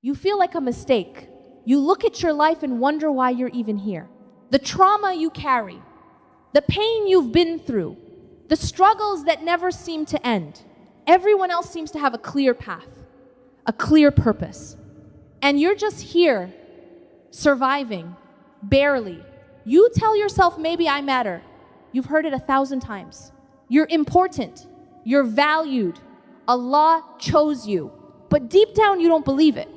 You feel like a mistake. You look at your life and wonder why you're even here. The trauma you carry, the pain you've been through, the struggles that never seem to end. Everyone else seems to have a clear path, a clear purpose. And you're just here, surviving, barely. You tell yourself, maybe I matter. You've heard it 1,000 times. You're important. You're valued. Allah chose you. But deep down, you don't believe it.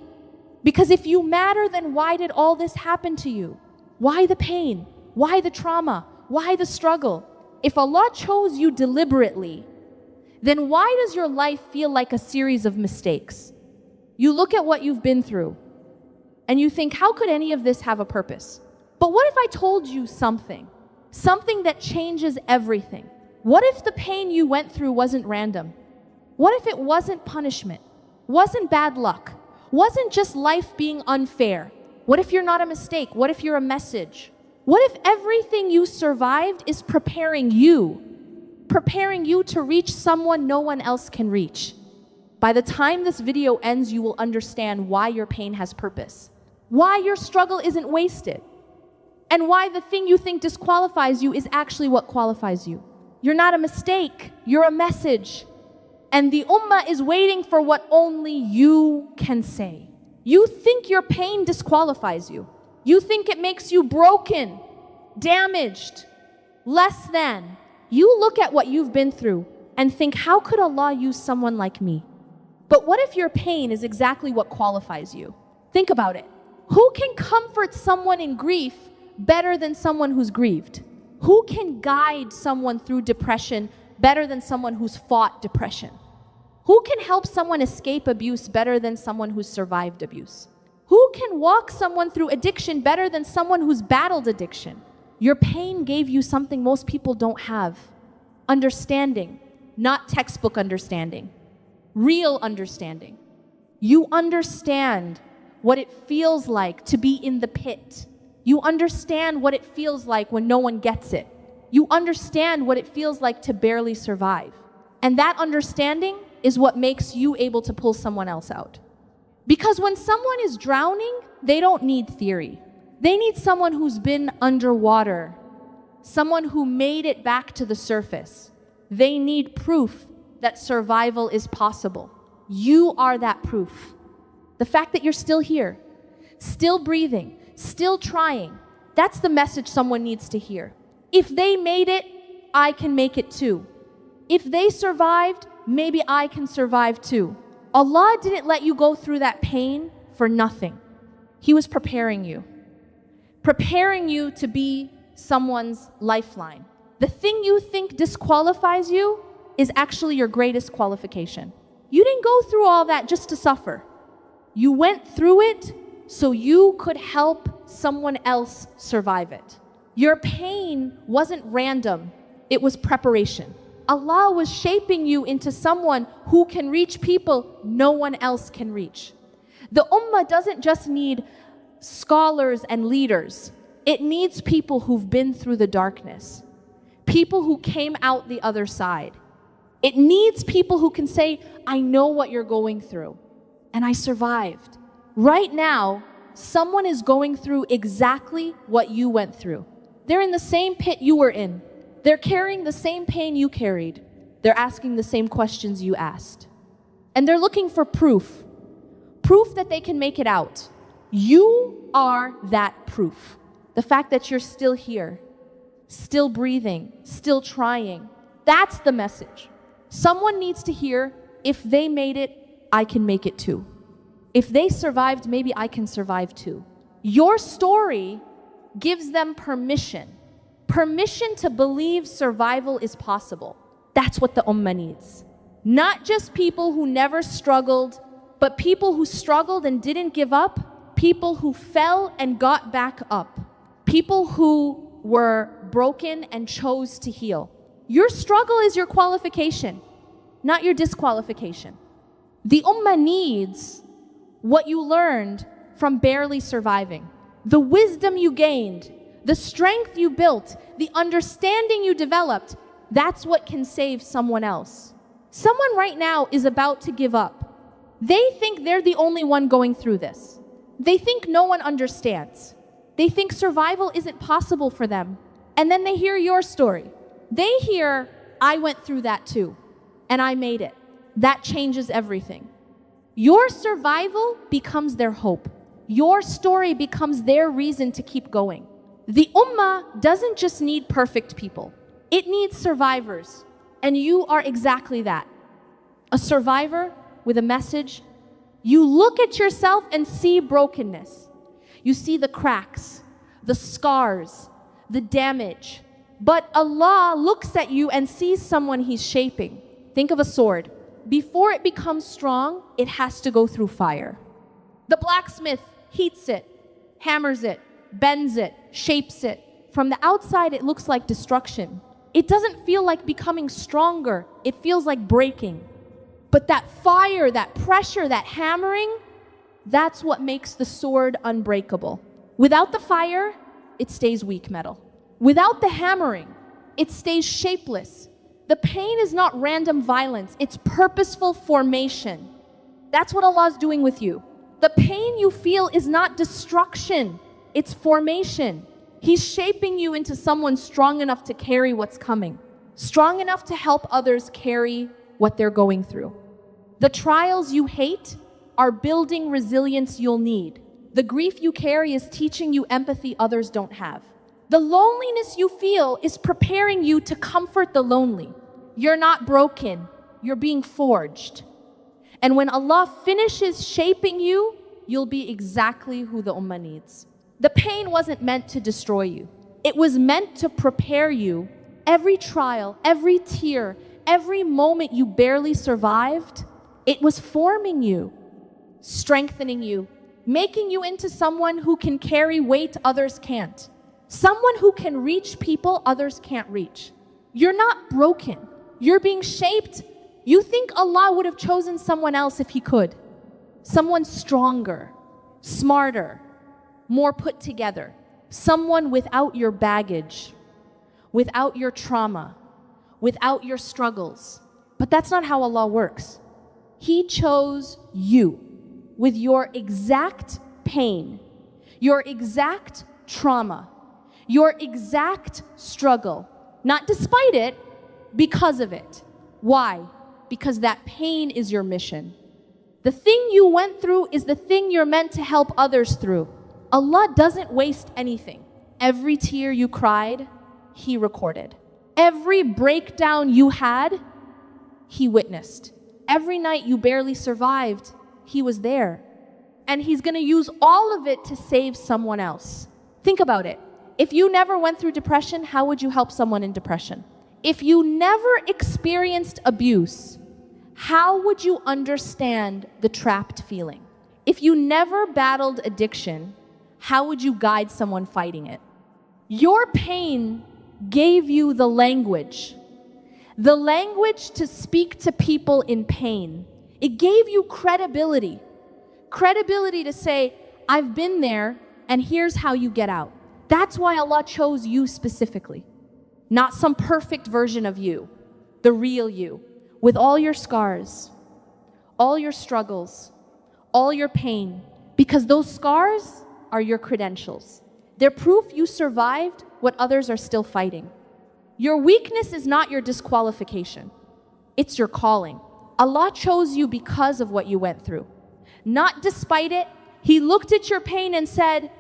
Because if you matter, then why did all this happen to you? Why the pain? Why the trauma? Why the struggle? If Allah chose you deliberately, then why does your life feel like a series of mistakes? You look at what you've been through and you think, how could any of this have a purpose? But what if I told you something that changes everything? What if the pain you went through wasn't random? What if it wasn't punishment? Wasn't bad luck? Wasn't just life being unfair? What if you're not a mistake? What if you're a message? What if everything you survived is preparing you to reach someone no one else can reach? By the time this video ends, you will understand why your pain has purpose, why your struggle isn't wasted, and why the thing you think disqualifies you is actually what qualifies you. You're not a mistake, you're a message. And the ummah is waiting for what only you can say. You think your pain disqualifies you. You think it makes you broken, damaged, less than. You look at what you've been through and think, how could Allah use someone like me? But what if your pain is exactly what qualifies you? Think about it. Who can comfort someone in grief better than someone who's grieved? Who can guide someone through depression better than someone who's fought depression? Who can help someone escape abuse better than someone who's survived abuse? Who can walk someone through addiction better than someone who's battled addiction? Your pain gave you something most people don't have. Understanding, not textbook understanding. Real understanding. You understand what it feels like to be in the pit. You understand what it feels like when no one gets it. You understand what it feels like to barely survive. And that understanding is what makes you able to pull someone else out. Because when someone is drowning, they don't need theory. They need someone who's been underwater, someone who made it back to the surface. They need proof that survival is possible. You are that proof. The fact that you're still here, still breathing, still trying, that's the message someone needs to hear. If they made it, I can make it too. If they survived, maybe I can survive too. Allah didn't let you go through that pain for nothing. He was preparing you to be someone's lifeline. The thing you think disqualifies you is actually your greatest qualification. You didn't go through all that just to suffer. You went through it so you could help someone else survive it. Your pain wasn't random, it was preparation. Allah was shaping you into someone who can reach people no one else can reach. The ummah doesn't just need scholars and leaders. It needs people who've been through the darkness, people who came out the other side. It needs people who can say, I know what you're going through, and I survived. Right now, someone is going through exactly what you went through. They're in the same pit you were in. They're carrying the same pain you carried. They're asking the same questions you asked. And they're looking for proof that they can make it out. You are that proof. The fact that you're still here, still breathing, still trying, that's the message. Someone needs to hear, if they made it, I can make it too. If they survived, maybe I can survive too. Your story gives them permission to believe survival is possible. That's what the ummah needs. Not just people who never struggled, but people who struggled and didn't give up, people who fell and got back up, people who were broken and chose to heal. Your struggle is your qualification, not your disqualification. The ummah needs what you learned from barely surviving, the wisdom you gained, the strength you built, the understanding you developed. That's what can save someone else. Someone right now is about to give up. They think they're the only one going through this. They think no one understands. They think survival isn't possible for them. And then they hear your story. They hear, I went through that too, and I made it. That changes everything. Your survival becomes their hope. Your story becomes their reason to keep going. The ummah doesn't just need perfect people. It needs survivors. And you are exactly that. A survivor with a message. You look at yourself and see brokenness. You see the cracks, the scars, the damage. But Allah looks at you and sees someone He's shaping. Think of a sword. Before it becomes strong, it has to go through fire. The blacksmith heats it, hammers it, bends it, shapes it. From the outside, it looks like destruction. It doesn't feel like becoming stronger. It feels like breaking. But that fire, that pressure, that hammering, that's what makes the sword unbreakable. Without the fire, it stays weak metal. Without the hammering, it stays shapeless. The pain is not random violence, it's purposeful formation. That's what Allah is doing with you. The pain you feel is not destruction, it's formation. He's shaping you into someone strong enough to carry what's coming, strong enough to help others carry what they're going through. The trials you hate are building resilience you'll need. The grief you carry is teaching you empathy others don't have. The loneliness you feel is preparing you to comfort the lonely. You're not broken, you're being forged. And when Allah finishes shaping you, you'll be exactly who the ummah needs. The pain wasn't meant to destroy you. It was meant to prepare you. Every trial, every tear, every moment you barely survived, it was forming you, strengthening you, making you into someone who can carry weight others can't. Someone who can reach people others can't reach. You're not broken. You're being shaped. You think Allah would have chosen someone else if He could. Someone stronger, smarter, more put together. Someone without your baggage, without your trauma, without your struggles. But that's not how Allah works. He chose you with your exact pain, your exact trauma, your exact struggle. Not despite it, because of it. Why? Because that pain is your mission. The thing you went through is the thing you're meant to help others through. Allah doesn't waste anything. Every tear you cried, He recorded. Every breakdown you had, He witnessed. Every night you barely survived, He was there. And He's going to use all of it to save someone else. Think about it. If you never went through depression, how would you help someone in depression? If you never experienced abuse, how would you understand the trapped feeling? If you never battled addiction, how would you guide someone fighting it? Your pain gave you the language to speak to people in pain. It gave you credibility to say, I've been there and here's how you get out. That's why Allah chose you specifically, not some perfect version of you, the real you, with all your scars, all your struggles, all your pain, because those scars are your credentials. They're proof you survived what others are still fighting. Your weakness is not your disqualification. It's your calling. Allah chose you because of what you went through. Not despite it. He looked at your pain and said,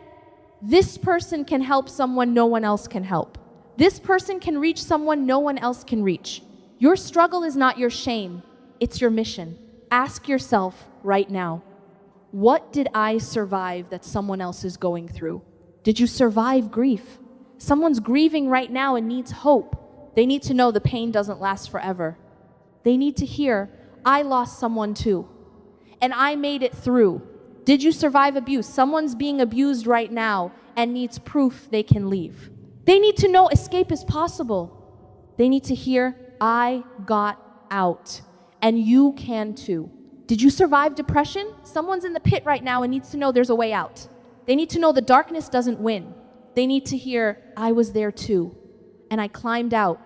this person can help someone no one else can help. This person can reach someone no one else can reach. Your struggle is not your shame. It's your mission. Ask yourself right now, what did I survive that someone else is going through? Did you survive grief? Someone's grieving right now and needs hope. They need to know the pain doesn't last forever. They need to hear, I lost someone too, and I made it through. Did you survive abuse? Someone's being abused right now and needs proof they can leave. They need to know escape is possible. They need to hear, I got out, and you can too. Did you survive depression? Someone's in the pit right now and needs to know there's a way out. They need to know the darkness doesn't win. They need to hear, I was there too, and I climbed out.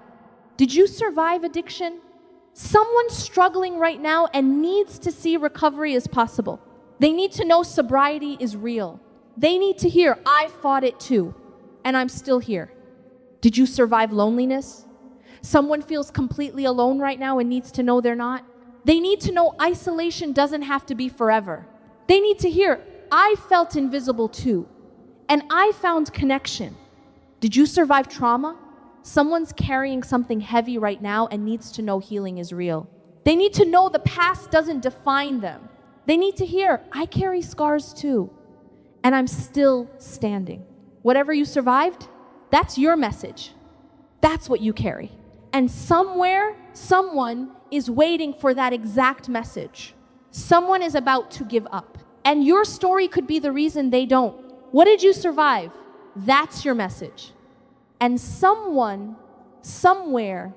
Did you survive addiction? Someone struggling right now and needs to see recovery is possible. They need to know sobriety is real. They need to hear, I fought it too, and I'm still here. Did you survive loneliness? Someone feels completely alone right now and needs to know they're not. They need to know isolation doesn't have to be forever. They need to hear, I felt invisible too, and I found connection. Did you survive trauma? Someone's carrying something heavy right now and needs to know healing is real. They need to know the past doesn't define them. They need to hear, I carry scars too, and I'm still standing. Whatever you survived, that's your message. That's what you carry. And somewhere, someone is waiting for that exact message. Someone is about to give up. And your story could be the reason they don't. What did you survive? That's your message. And someone, somewhere,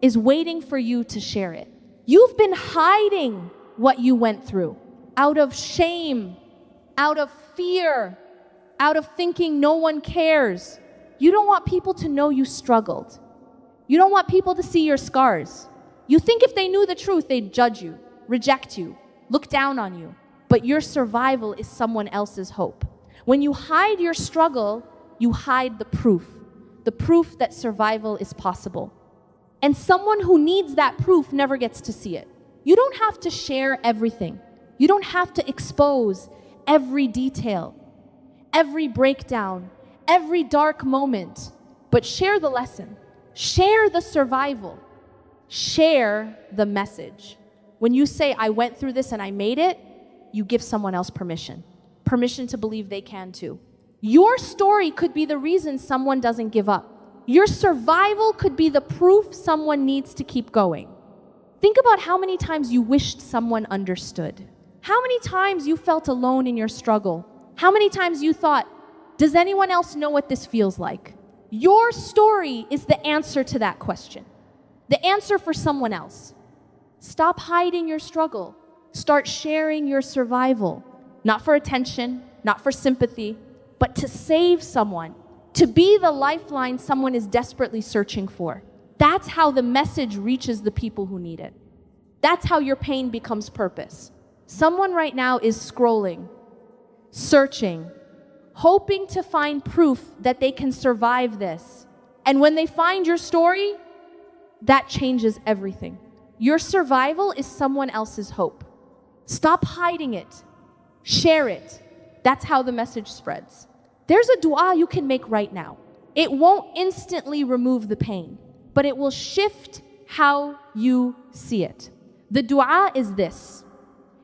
is waiting for you to share it. You've been hiding what you went through out of shame, out of fear, out of thinking no one cares. You don't want people to know you struggled. You don't want people to see your scars. You think if they knew the truth, they'd judge you, reject you, look down on you. But your survival is someone else's hope. When you hide your struggle, you hide the proof that survival is possible. And someone who needs that proof never gets to see it. You don't have to share everything. You don't have to expose every detail, every breakdown, every dark moment, but share the lesson. Share the survival. Share the message. When you say, I went through this and I made it, you give someone else permission to believe they can too. Your story could be the reason someone doesn't give up. Your survival could be the proof someone needs to keep going. Think about how many times you wished someone understood. How many times you felt alone in your struggle. How many times you thought, does anyone else know what this feels like? Your story is the answer to that question. The answer for someone else. Stop hiding your struggle. Start sharing your survival. Not for attention, not for sympathy, but to save someone, to be the lifeline someone is desperately searching for. That's how the message reaches the people who need it. That's how your pain becomes purpose. Someone right now is scrolling, searching, hoping to find proof that they can survive this. And when they find your story, that changes everything. Your survival is someone else's hope. Stop hiding it. Share it. That's how the message spreads. There's a dua you can make right now. It won't instantly remove the pain, but it will shift how you see it. The dua is this: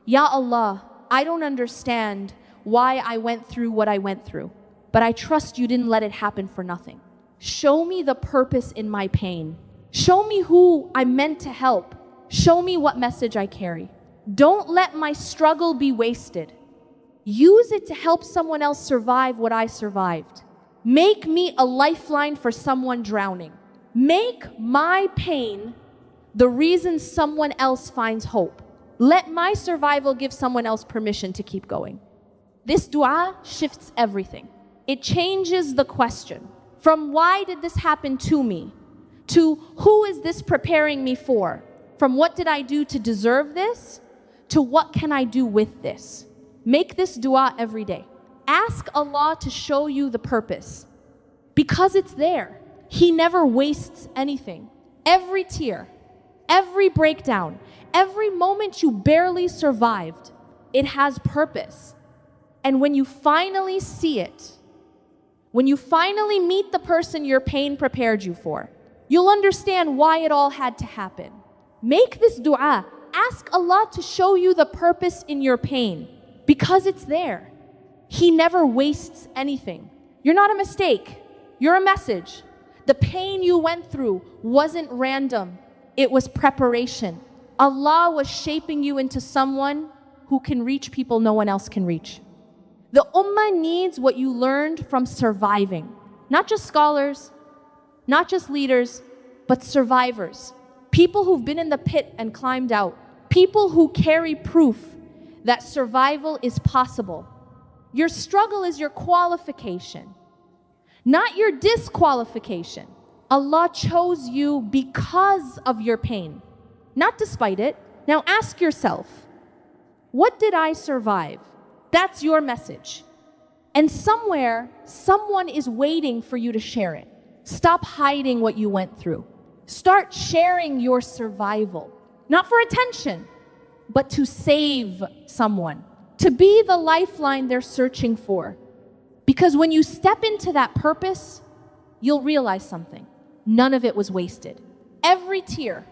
Ya Allah, I don't understand why I went through what I went through, but I trust you didn't let it happen for nothing. Show me the purpose in my pain. Show me who I'm meant to help. Show me what message I carry. Don't let my struggle be wasted. Use it to help someone else survive what I survived. Make me a lifeline for someone drowning. Make my pain the reason someone else finds hope. Let my survival give someone else permission to keep going. This dua shifts everything. It changes the question from why did this happen to me to who is this preparing me for? From what did I do to deserve this to what can I do with this? Make this dua every day. Ask Allah to show you the purpose because it's there. He never wastes anything. Every tear, every breakdown, every moment you barely survived, it has purpose. And when you finally see it, when you finally meet the person your pain prepared you for, you'll understand why it all had to happen. Make this dua. Ask Allah to show you the purpose in your pain because it's there. He never wastes anything. You're not a mistake. You're a message. The pain you went through wasn't random. It was preparation. Allah was shaping you into someone who can reach people no one else can reach. The ummah needs what you learned from surviving. Not just scholars, not just leaders, but survivors. People who've been in the pit and climbed out. People who carry proof that survival is possible. Your struggle is your qualification, not your disqualification. Allah chose you because of your pain, not despite it. Now ask yourself, what did I survive? That's your message. And somewhere, someone is waiting for you to share it. Stop hiding what you went through. Start sharing your survival. Not for attention, but to save someone. To be the lifeline they're searching for. Because when you step into that purpose, you'll realize something. None of it was wasted. Every tear,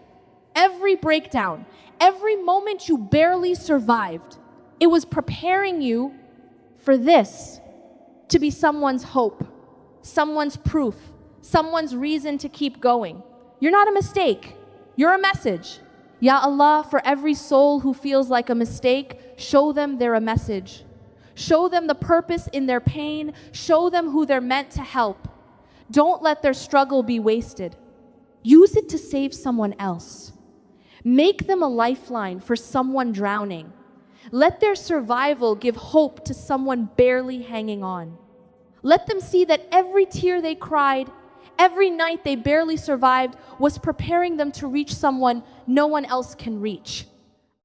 every breakdown, every moment you barely survived, it was preparing you for this, to be someone's hope, someone's proof, someone's reason to keep going. You're not a mistake. You're a message. Ya Allah, for every soul who feels like a mistake, show them they're a message. Show them the purpose in their pain. Show them who they're meant to help. Don't let their struggle be wasted. Use it to save someone else. Make them a lifeline for someone drowning. Let their survival give hope to someone barely hanging on. Let them see that every tear they cried, every night they barely survived, was preparing them to reach someone no one else can reach.